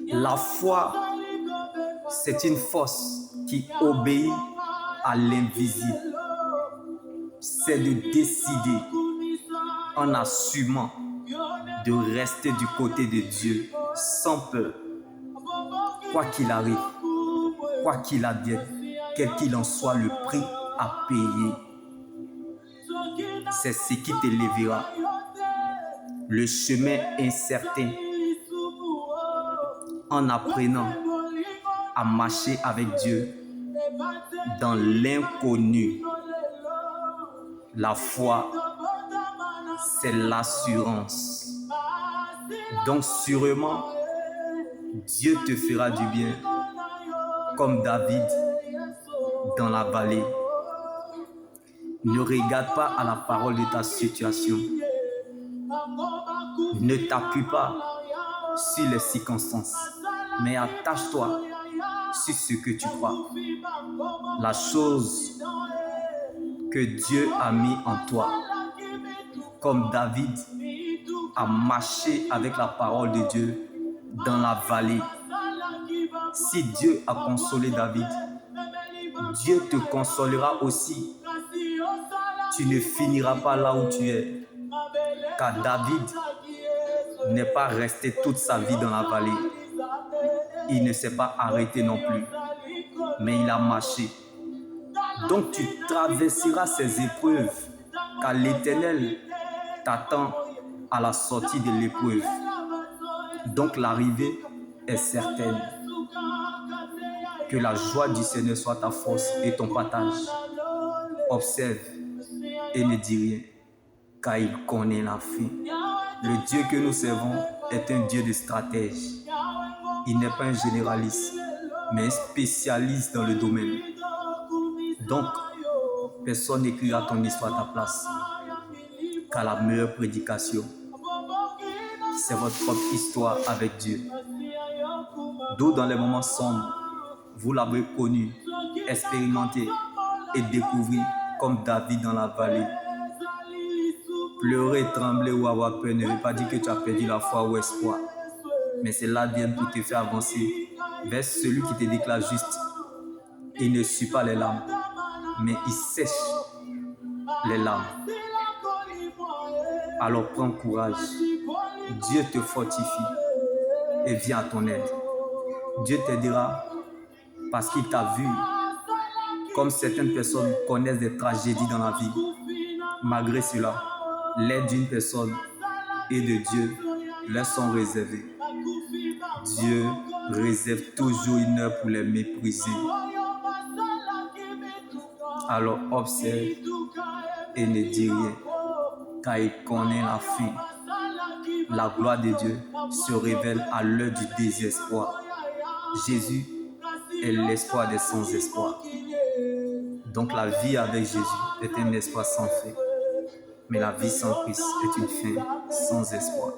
La foi, c'est une force qui obéit à l'invisible. C'est de décider en assumant de rester du côté de Dieu sans peur. Quoi qu'il arrive, quoi qu'il advienne, quel qu'il en soit le prix à payer, c'est ce qui t'élèvera. Le chemin incertain, en apprenant à marcher avec Dieu dans l'inconnu. La foi, c'est l'assurance. Donc sûrement, Dieu te fera du bien, comme David dans la vallée. Ne regarde pas à la parole de ta situation. Ne t'appuie pas sur les circonstances, mais attache-toi sur ce que tu crois. La chose que Dieu a mis en toi, comme David a marché avec la parole de Dieu dans la vallée. Si Dieu a consolé David, Dieu te consolera aussi. Tu ne finiras pas là où tu es, car David n'est pas resté toute sa vie dans la vallée. Il ne s'est pas arrêté non plus, mais il a marché. Donc tu traverseras ces épreuves, car l'Éternel t'attend à la sortie de l'épreuve. Donc l'arrivée est certaine. Que la joie du Seigneur soit ta force et ton partage. Observe et ne dis rien, car il connaît la fin. Le Dieu que nous servons est un Dieu de stratège. Il n'est pas un généraliste, mais un spécialiste dans le domaine. Donc, personne n'écrira ton histoire à ta place, car la meilleure prédication, c'est votre propre histoire avec Dieu. D'où dans les moments sombres, vous l'avez connu, expérimenté et découvert comme David dans la vallée. Pleurer, trembler ou avoir peur ne veut pas dire que tu as perdu la foi ou espoir. Mais c'est l'ADN pour te faire avancer vers celui qui te déclare juste. Il ne suit pas les larmes, mais il sèche les larmes. Alors prends courage. Dieu te fortifie et vient à ton aide. Dieu t'aidera parce qu'il t'a vu. Comme certaines personnes connaissent des tragédies dans la vie, malgré cela, l'aide d'une personne et de Dieu leur sont réservées. Dieu réserve toujours une heure pour les mépriser. Alors observe et ne dis rien, car il connaît la fin. La gloire de Dieu se révèle à l'heure du désespoir. Jésus est l'espoir des sans-espoir. Donc la vie avec Jésus est un espoir sans fin. Mais la vie sans Christ est une fin sans espoir.